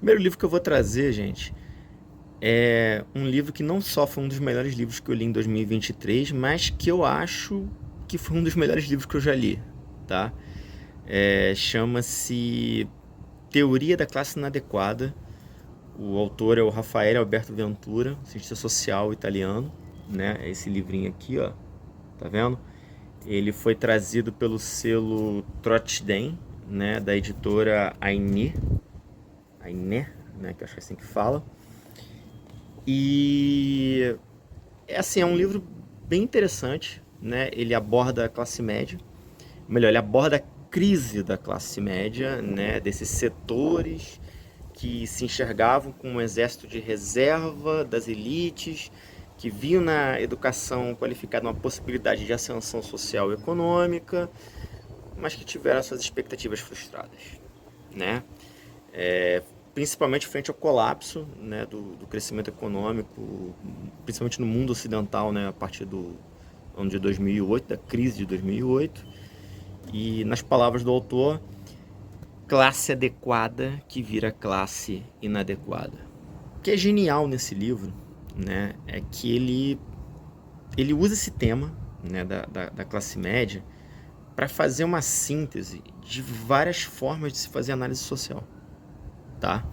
Primeiro livro que eu vou trazer, gente, é um livro que não só foi um dos melhores livros que eu li em 2023, mas que eu acho que foi um dos melhores livros que eu já li, tá? Chama-se Teoria da Classe Inadequada. O autor é o Rafael Alberto Ventura, cientista social italiano, né? É esse livrinho aqui, ó, tá vendo? Ele foi trazido pelo selo Trotzdem, né, da editora Ainé, né, que eu acho que é assim que fala. E é assim, é um livro bem interessante, né? Ele aborda a classe média, melhor, ele aborda a crise da classe média, né? Desses setores que se enxergavam como um exército de reserva das elites, que viam na educação qualificada uma possibilidade de ascensão social e econômica, mas que tiveram suas expectativas frustradas, né? Principalmente frente ao colapso, né, do crescimento econômico, principalmente no mundo ocidental, né, a partir do ano de 2008, da crise de 2008. E nas palavras do autor, classe adequada que vira classe inadequada. O que é genial nesse livro, né, é que ele usa esse tema, né, da classe média para fazer uma síntese de várias formas de se fazer análise social, tá?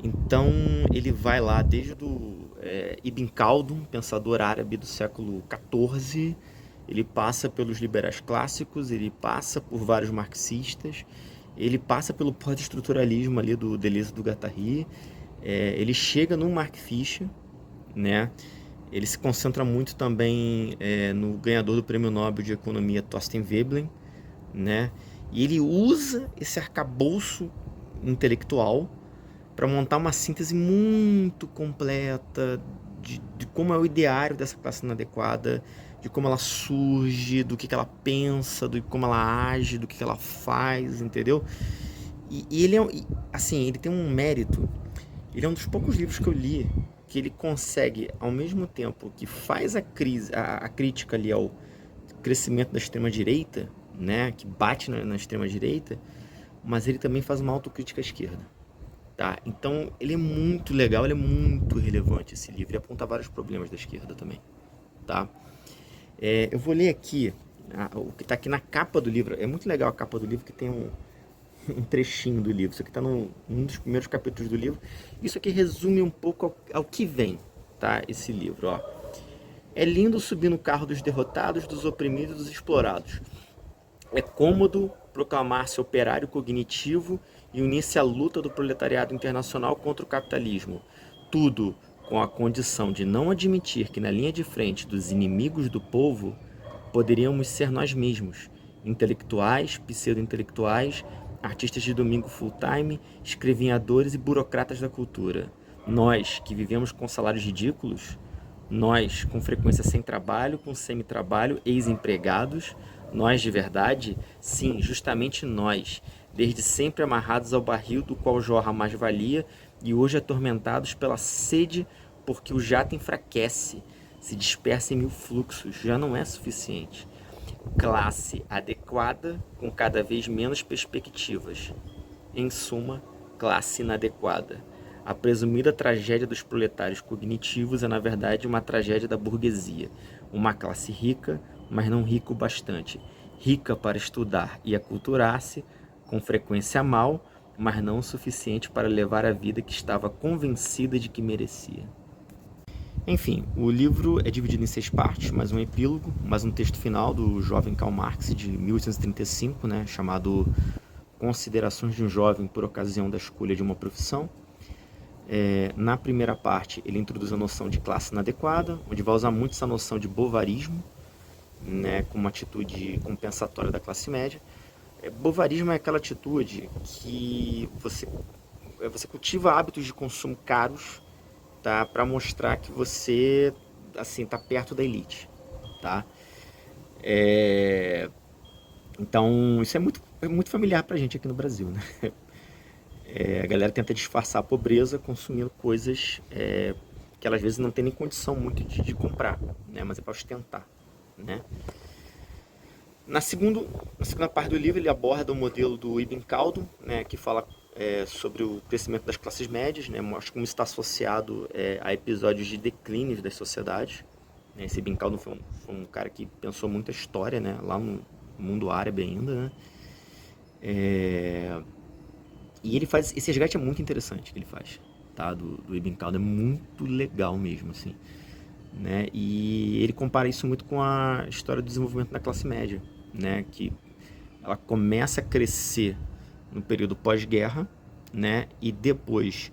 Então ele vai lá desde o Ibn Khaldun, pensador árabe do século XIV, ele passa pelos liberais clássicos, ele passa por vários marxistas, ele passa pelo pós-estruturalismo ali do Deleuze e do Guattari, ele chega no Mark Fisher, né? Ele se concentra muito também no ganhador do Prêmio Nobel de Economia, Thorstein Veblen, né? E ele usa esse arcabouço intelectual para montar uma síntese muito completa de como é o ideário dessa classe inadequada, de como ela surge, do que ela pensa, de como ela age, do que ela faz, entendeu? E ele é, assim, ele tem um mérito. Ele é um dos poucos livros que eu li que ele consegue, ao mesmo tempo que faz a crítica ali ao crescimento da extrema direita, né, que bate na extrema direita, mas ele também faz uma autocrítica à esquerda. Tá? Então ele é muito legal, ele é muito relevante esse livro e aponta vários problemas da esquerda também. Tá? Eu vou ler aqui o que está aqui na capa do livro. É muito legal a capa do livro que tem um trechinho do livro. Isso aqui está num dos primeiros capítulos do livro. Isso aqui resume um pouco ao que vem, tá? Esse livro. Ó. É lindo subir no carro dos derrotados, dos oprimidos e dos explorados. É cômodo proclamar-se operário cognitivo e unir-se à luta do proletariado internacional contra o capitalismo. Tudo com a condição de não admitir que na linha de frente dos inimigos do povo poderíamos ser nós mesmos, intelectuais, pseudo-intelectuais, artistas de domingo full-time, escrevinhadores e burocratas da cultura. Nós, que vivemos com salários ridículos, nós, com frequência sem trabalho, com semi-trabalho, ex-empregados, nós de verdade, sim, justamente nós, desde sempre amarrados ao barril do qual jorra a mais-valia e hoje atormentados pela sede porque o jato enfraquece, se dispersa em mil fluxos, já não é suficiente. Classe adequada com cada vez menos perspectivas. Em suma, classe inadequada. A presumida tragédia dos proletários cognitivos é, na verdade, uma tragédia da burguesia. Uma classe rica, mas não rica o bastante. Rica para estudar e aculturar-se, com frequência mal, mas não o suficiente para levar a vida que estava convencida de que merecia. Enfim, o livro é dividido em 6 partes, mais um epílogo, mais um texto final do jovem Karl Marx, de 1835, né, chamado Considerações de um Jovem por Ocasião da Escolha de uma Profissão. Na primeira parte, ele introduz a noção de classe inadequada, onde vai usar muito essa noção de bovarismo, né, como uma atitude compensatória da classe média. Bovarismo é aquela atitude que você cultiva hábitos de consumo caros, tá, para mostrar que você assim está perto da elite, tá? Então isso é muito familiar pra gente aqui no Brasil, né? A galera tenta disfarçar a pobreza consumindo coisas que ela às vezes não tem nem condição muito de comprar, né? Mas é para ostentar, né? Na segunda parte do livro ele aborda o modelo do Ibn Khaldun, né? Que fala sobre o crescimento das classes médias, né? Mostra como isso está associado a episódios de declínios das sociedades. Né? Esse Ibn Khaldun foi um cara que pensou muita história, né? Lá no mundo árabe ainda, né? E ele faz esse resgate é muito interessante que ele faz, tá? Do Ibn Khaldun é muito legal mesmo, assim, né? E ele compara isso muito com a história do desenvolvimento da classe média, né? Que ela começa a crescer no período pós-guerra, né? E depois,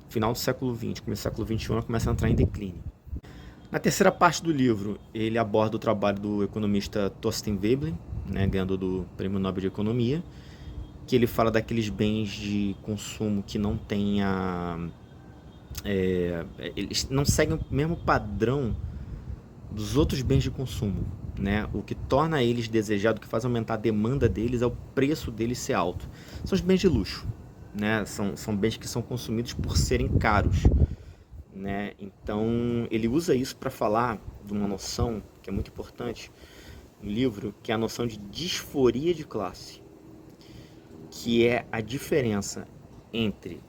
final do século XX, começo do século XXI, ela começa a entrar em declínio. Na terceira parte do livro, ele aborda o trabalho do economista Thorstein Veblen, né? Ganhador do Prêmio Nobel de Economia, que ele fala daqueles bens de consumo que não têm eles não seguem o mesmo padrão dos outros bens de consumo, né? O que torna eles desejados, o que faz aumentar a demanda deles é o preço deles ser alto. São os bens de luxo, né? São bens que são consumidos por serem caros, né? Então ele usa isso para falar de uma noção que é muito importante no livro, que é a noção de disforia de classe, que é a diferença entre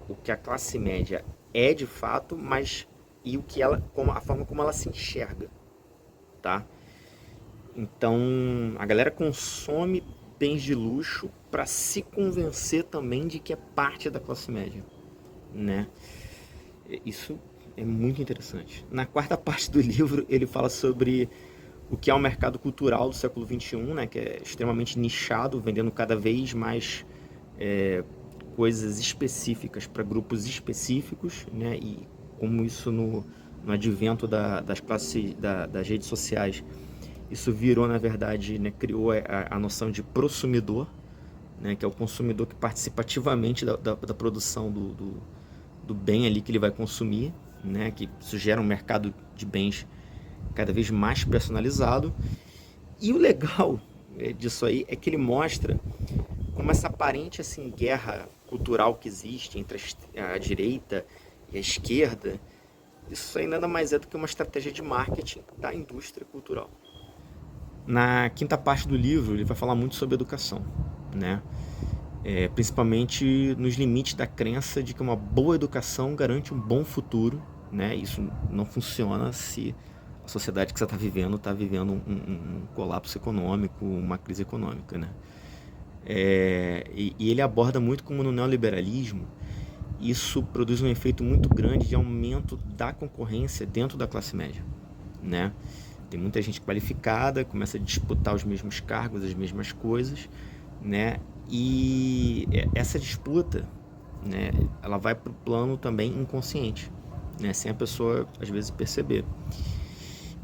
o que a classe média é de fato, mas e o que ela, a forma como ela se enxerga, tá? Então a galera consome bens de luxo para se convencer também de que é parte da classe média, né? Isso é muito interessante. Na quarta parte do livro ele fala sobre o que é o mercado cultural do século XXI, né? Que é extremamente nichado, vendendo cada vez mais coisas específicas para grupos específicos, né? E como isso no advento das classes, das redes sociais, isso virou, na verdade, né, criou a noção de prosumidor, né, que é o consumidor que participa ativamente da produção do bem ali que ele vai consumir, né, que isso gera um mercado de bens cada vez mais personalizado. E o legal disso aí é que ele mostra como essa aparente assim, guerra cultural que existe entre a direita e a esquerda, isso aí nada mais é do que uma estratégia de marketing da indústria cultural. Na quinta parte do livro, ele vai falar muito sobre educação, né? Principalmente nos limites da crença de que uma boa educação garante um bom futuro, né? Isso não funciona se a sociedade que você está vivendo um colapso econômico, uma crise econômica, né? E ele aborda muito como no neoliberalismo isso produz um efeito muito grande de aumento da concorrência dentro da classe média, né? Tem muita gente qualificada, começa a disputar os mesmos cargos, as mesmas coisas, né? E essa disputa, né, ela vai para o plano também inconsciente, né, sem a pessoa às vezes perceber.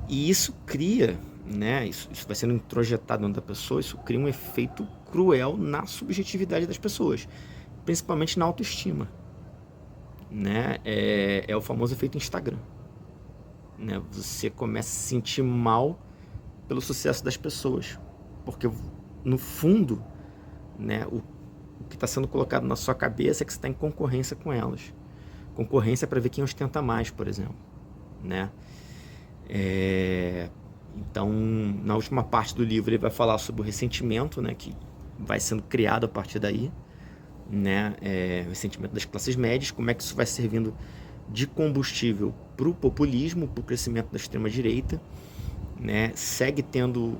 E isso cria, né, isso vai sendo introjetado dentro da pessoa, isso cria um efeito cruel na subjetividade das pessoas, principalmente na autoestima, né? É o famoso efeito Instagram, né? Você começa a se sentir mal pelo sucesso das pessoas, porque no fundo, né, o que está sendo colocado na sua cabeça é que você está em concorrência com elas, concorrência para ver quem ostenta mais, por exemplo, né? Então, na última parte do livro ele vai falar sobre o ressentimento, né, que vai sendo criado a partir daí, né, o ressentimento das classes médias, como é que isso vai servindo de combustível para o populismo, para o crescimento da extrema-direita, né, segue tendo,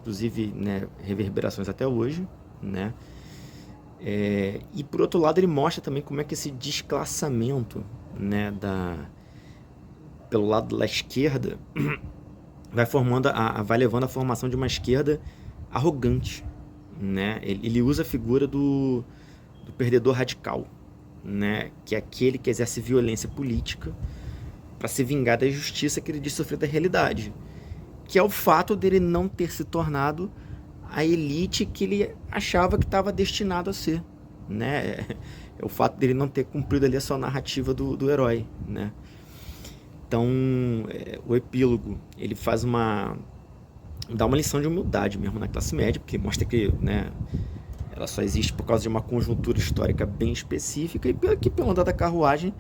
inclusive, né, reverberações até hoje, né, e por outro lado ele mostra também como é que esse desclassamento, né, pelo lado da esquerda vai levando à formação de uma esquerda arrogante, né? Ele usa a figura do perdedor radical, né? Que é aquele que exerce violência política para se vingar da injustiça que ele diz sofrer da realidade, que é o fato dele não ter se tornado a elite que ele achava que estava destinado a ser, né? É o fato dele não ter cumprido ali a sua narrativa do herói, né? Então, o epílogo, ele dá uma lição de humildade mesmo na classe média, porque mostra que, né, ela só existe por causa de uma conjuntura histórica bem específica e que pelo andar da carruagem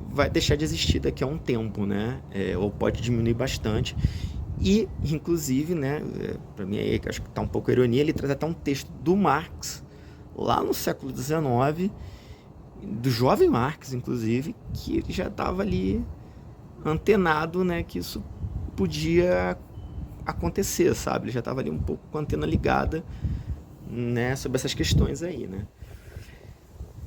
vai deixar de existir daqui a um tempo, né? Ou pode diminuir bastante. E, inclusive, né, para mim aí, acho que está um pouco ironia, ele traz até um texto do Marx, lá no século XIX, do jovem Marx, inclusive, que ele já estava ali antenado, né, que isso podia acontecer, sabe? Ele já estava ali um pouco com a antena ligada, né, sobre essas questões aí, né?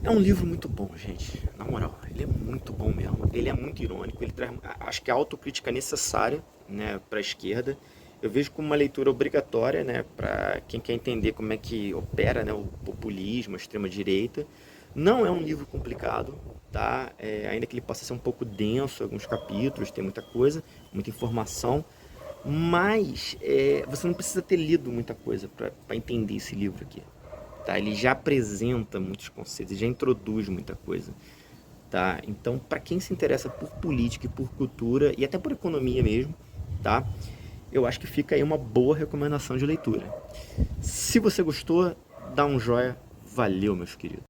É um livro muito bom, gente. Na moral, ele é muito bom mesmo. Ele é muito irônico. Ele traz, acho que a autocrítica é necessária, né, para a esquerda. Eu vejo como uma leitura obrigatória, né, para quem quer entender como é que opera, né, o populismo, a extrema direita. Não é um livro complicado, tá? Ainda que ele possa ser um pouco denso, alguns capítulos, tem muita coisa, muita informação, mas você não precisa ter lido muita coisa para entender esse livro aqui. Tá? Ele já apresenta muitos conceitos, já introduz muita coisa. Tá? Então, para quem se interessa por política e por cultura, e até por economia mesmo, tá? Eu acho que fica aí uma boa recomendação de leitura. Se você gostou, dá um joia. Valeu, meus queridos.